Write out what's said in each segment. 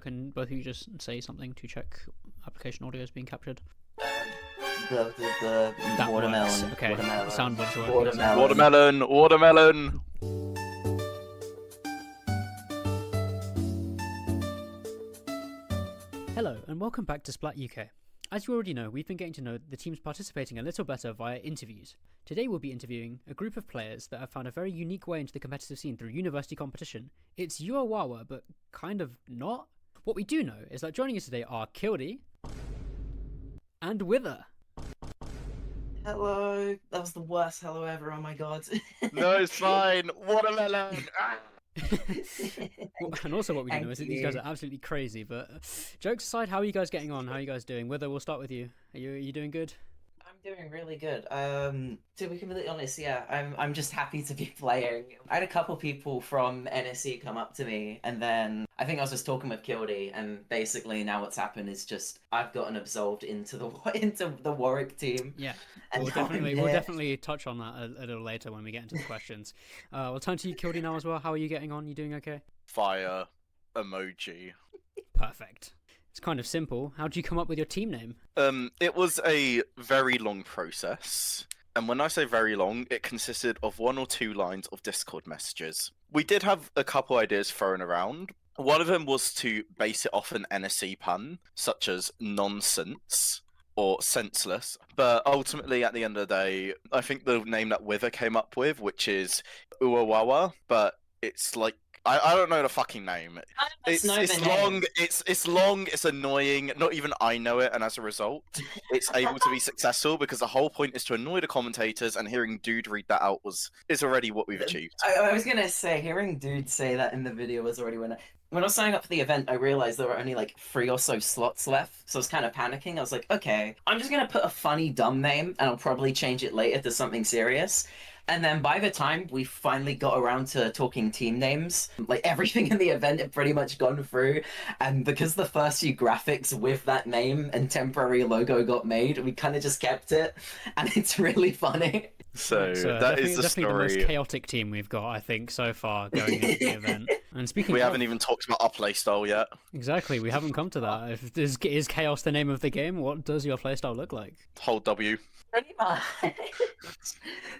Can both of you just say something to check application audio is being captured? The That watermelon. works. Okay, Watermelon. soundboard's working. Watermelon. Watermelon. Hello, and welcome back to Splat UK. As you already know, we've been getting to know the teams participating a little better via interviews. Today we'll be interviewing a group of players that have found a very unique way into the competitive scene through university competition. It's uowawa, but kind of not. What we do know is that joining us today are Kildy and Wither. Hello. That was the worst hello ever. Oh my god. No, it's fine. Watermelon. And also what we do know is that these guys you. are absolutely crazy, but jokes aside, how are you guys getting on? How are you guys doing? Wither, we'll start with you. Are you doing good? I'm doing really good. To be completely honest, yeah, I'm just happy to be playing. I had a couple people from NSE come up to me, and then I think I was just talking with Kildy, and basically now what's happened is just I've gotten absolved into the Warwick team. Yeah, And we'll now I'm definitely here. touch on that a little later when we get into the questions. We'll turn to you, Kildy, now as well. How are you getting on? You doing okay? Fire emoji. Perfect. It's kind of simple. How did you come up with your team name? It was a very long process. And when I say very long, it consisted of 1 or 2 lines of Discord messages. We did have a couple ideas thrown around. One of them was to base it off an NSE pun, such as nonsense or senseless. But ultimately, at the end of the day, I think the name that Wither came up with, which is uowawa, but it's like, I don't know the fucking name. It's long, it's long, it's annoying, not even I know it, and as a result, it's able to be successful because the whole point is to annoy the commentators, and hearing Dude read that out is already what we've achieved. I was gonna say, hearing Dude say that in the video was already when I was signing up for the event, I realized there were only like 3 or so slots left, so I was kind of panicking. I was like, okay, I'm just gonna put a funny dumb name, and I'll probably change it later to something serious. And then by the time we finally got around to talking team names, like everything in the event had pretty much gone through. And because the first few graphics with that name and temporary logo got made, we kind of just kept it. And it's really funny. So that is the definitely story. the most chaotic team we've got, I think, so far going into the event. And speaking We of, haven't even talked about our playstyle yet. exactly, we haven't come to that. Is chaos the name of the game? What does your playstyle look like? Hold W. Pretty much.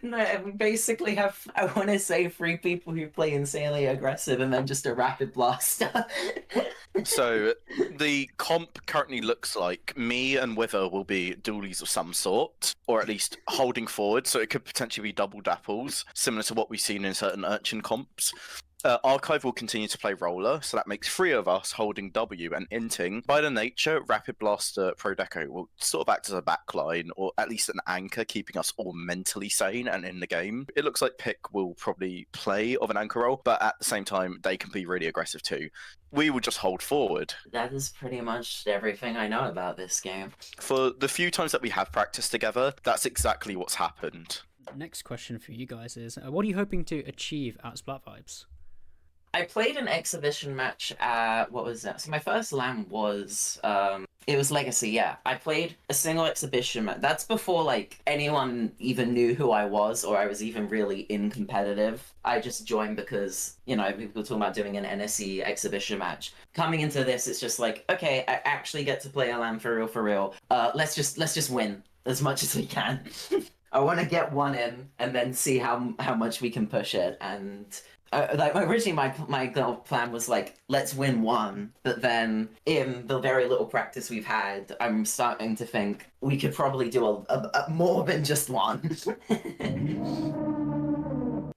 No, we basically have, I want to say, 3 people who play insanely aggressive and then just a rapid blaster. So the comp currently looks like me and Wither will be dualies of some sort, or at least holding forward, so it could potentially be double dapples, similar to what we've seen in certain Urchin comps. Archive will continue to play roller, so that makes 3 of us holding W and inting. By the nature, Rapid Blaster Pro Deco will sort of act as a backline, or at least an anchor, keeping us all mentally sane and in the game. It looks like Pick will probably play of an anchor role, but at the same time, they can be really aggressive too. We will just hold forward. That is pretty much everything I know about this game. For the few times that we have practiced together, that's exactly what's happened. Next question for you guys is, what are you hoping to achieve at Splat Vibes? I played an exhibition match at, what was that? So my first LAN was, it was Legacy, yeah. I played a single exhibition match. That's before, like, anyone even knew who I was, or I was even really in competitive. I just joined because, you know, people were talking about doing an NSE exhibition match. Coming into this, it's just like, okay, I actually get to play a LAN for real. Let's just win as much as we can. I want to get one in, and then see how much we can push it, and... like originally, my plan was like, let's win 1, but then in the very little practice we've had, I'm starting to think we could probably do a more than just 1.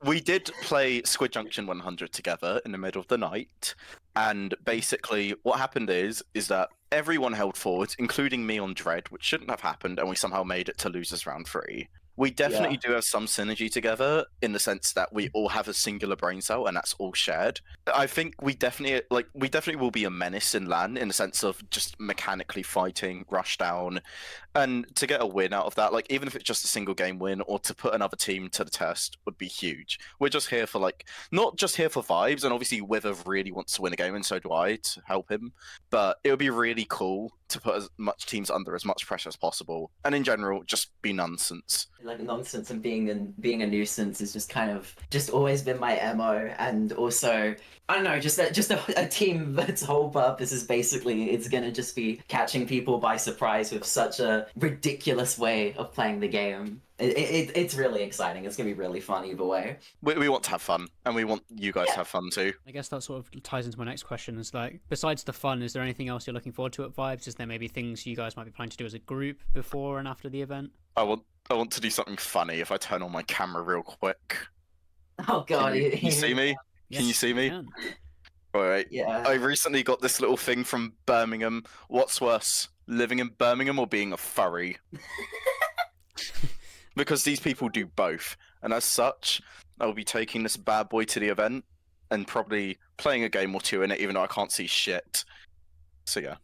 We did play Squid Junction 100 together in the middle of the night, and basically what happened is that everyone held forward, including me on Dread, which shouldn't have happened, and we somehow made it to losers round 3. We definitely do have some synergy together in the sense that we all have a singular brain cell and that's all shared. I think we definitely will be a menace in LAN in the sense of just mechanically fighting, rush down, and to get a win out of that, like even if it's just a single game win or to put another team to the test would be huge. We're just here for not just here for vibes, and obviously Wither really wants to win a game and so do I to help him, but it would be really cool to put as much teams under as much pressure as possible, and in general, just be nonsense. like nonsense and being a nuisance is just kind of just always been my MO. And also, I don't know, just a team that's whole purpose is basically it's gonna just be catching people by surprise with such a ridiculous way of playing the game. It's really exciting. It's gonna be really fun either way. We want to have fun, and we want you guys to have fun too. I guess that sort of ties into my next question. Is like, besides the fun, is there anything else you're looking forward to at Vibes? Is there maybe things you guys might be planning to do as a group before and after the event? I want to do something funny if I turn on my camera real quick. Oh god, Can you see me? Yes, Can you see me? can. Alright. Yeah. I recently got this little thing from Birmingham. What's worse, living in Birmingham or being a furry? Because these people do both, and as such, I'll be taking this bad boy to the event and probably playing a game or two in it, even though I can't see shit. So yeah.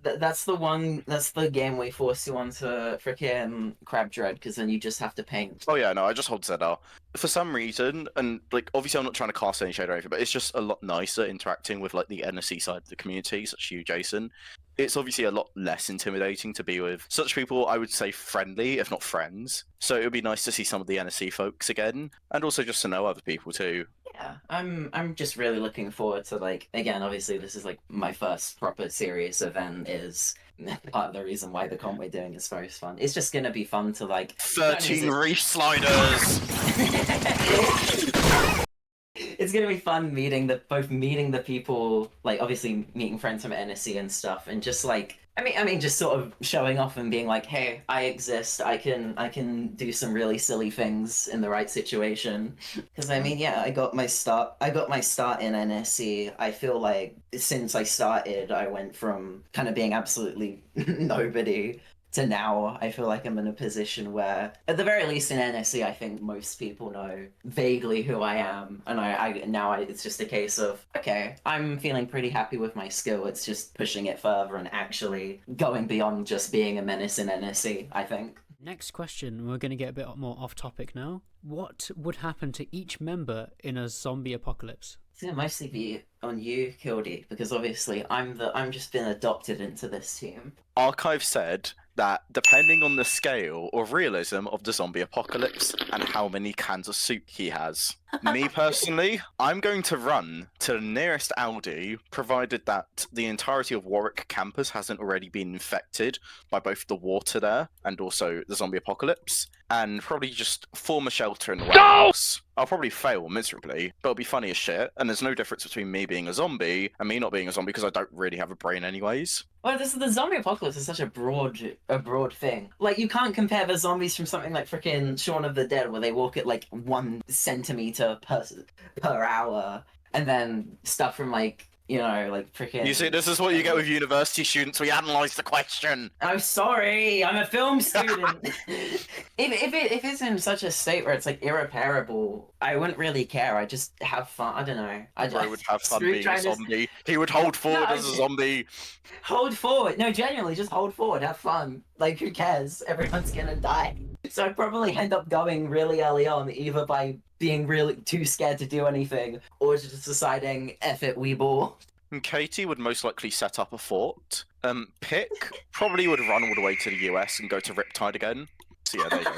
That's the game we force you onto freaking Crab Dread, because then you just have to paint. Oh yeah, no, I just hold ZR. For some reason, and like obviously I'm not trying to cast any shade or anything, but it's just a lot nicer interacting with like the NSC side of the community, such as you, Jason. It's obviously a lot less intimidating to be with such people, I would say friendly, if not friends. So it would be nice to see some of the NSC folks again, and also just to know other people too. Yeah, I'm just really looking forward to, like, again, obviously this is like my first proper serious event, is part of the reason why the comp we're doing is very fun. It's just gonna be fun to like 13 reef sliders! It's gonna be fun meeting the people, like obviously meeting friends from NSC and stuff, and just like I mean, just sort of showing off and being like, hey, I exist. I can do some really silly things in the right situation. Because I mean, yeah, I got my start in NSC. I feel like since I started, I went from kind of being absolutely nobody to now. I feel like I'm in a position where, at the very least in NSC, I think most people know vaguely who I am, and it's just a case of, okay, I'm feeling pretty happy with my skill. It's just pushing it further and actually going beyond just being a menace in NSC, I think. Next question, we're going to get a bit more off topic now. What would happen to each member in a zombie apocalypse? It's gonna mostly be on you, Kildy, because obviously I'm just been adopted into this team. Archive said that depending on the scale of realism of the zombie apocalypse and how many cans of soup he has. Me personally, I'm going to run to the nearest Aldi, provided that the entirety of Warwick campus hasn't already been infected by both the water there and also the zombie apocalypse, and probably just form a shelter in the warehouse. I'll probably fail miserably, but it'll be funny as shit, and there's no difference between me being a zombie and me not being a zombie because I don't really have a brain anyways. Well, the zombie apocalypse is such a broad thing. Like, you can't compare the zombies from something like freaking Shaun of the Dead, where they walk at like 1 centimeter per hour, and then stuff from like, you know, like freaking. You see, this is what you get with university students. We analyze the question. I'm sorry, I'm a film student. if it's in such a state where it's like irreparable, I wouldn't really care. I just have fun. I don't know. I would have fun being a zombie. He would hold forward as a zombie. Hold forward. No, genuinely, just hold forward. Have fun. Like, who cares? Everyone's gonna die. So I'd probably end up going really early on, either by being really too scared to do anything, or just deciding, F it, we ball. And Katie would most likely set up a fort. Pick probably would run all the way to the US and go to Riptide again. So yeah, there you go.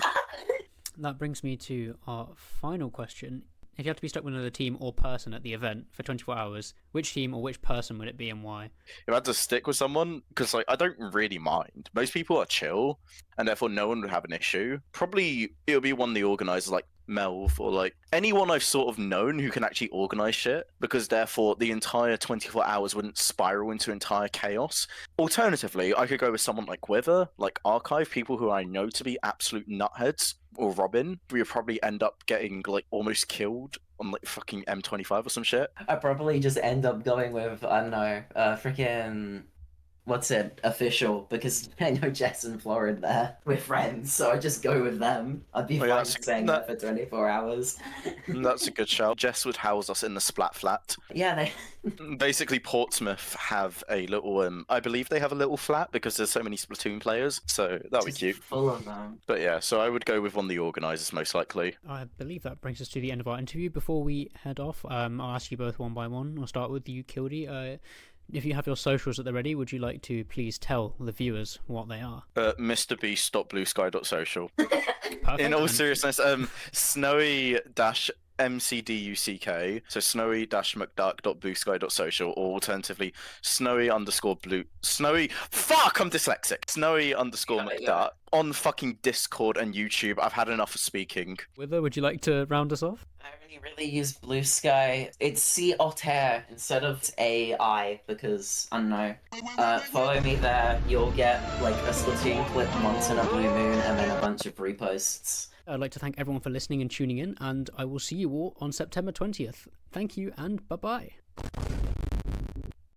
That brings me to our final question. If you had to be stuck with another team or person at the event for 24 hours, which team or which person would it be and why? If I had to stick with someone, because like I don't really mind. Most people are chill, and therefore no one would have an issue. Probably it would be one of the organizers, like Melv, or like anyone I've sort of known who can actually organize shit, because therefore the entire 24 hours wouldn't spiral into entire chaos. Alternatively, I could go with someone like Wither, like Archive, people who I know to be absolute nutheads, or Robin. We would probably end up getting like almost killed on like fucking M25 or some shit. I'd probably just end up going with, I don't know, freaking, what's it, Official, because I know Jess and Florid there. We're friends, so I just go with them. I'd be fine staying there for 24 hours. That's a good shout. Jess would house us in the Splat Flat. Yeah, they... Basically, Portsmouth have a little, I believe they have a little flat because there's so many Splatoon players, so that'd be cute. Full of them. But yeah, so I would go with one of the organisers most likely. I believe that brings us to the end of our interview. Before we head off, I'll ask you both one by one. I'll start with you, Kildy. If you have your socials at the ready, would you like to please tell the viewers what they are? MrBeast.bluesky.social. Perfect. In all And- seriousness, snowy-mcduck, so snowy-mcduck.bluesky.social, or alternatively I'm dyslexic. Snowy_mcduck on fucking Discord and YouTube. I've had enough of speaking. Wither, would you like to round us off? I only really use Blue Sky. It's C-Otter instead of AI because I don't know. Follow me there. You'll get like a Splatoon clip once in a blue moon and then a bunch of reposts. I'd like to thank everyone for listening and tuning in, and I will see you all on September 20th. Thank you, and bye-bye.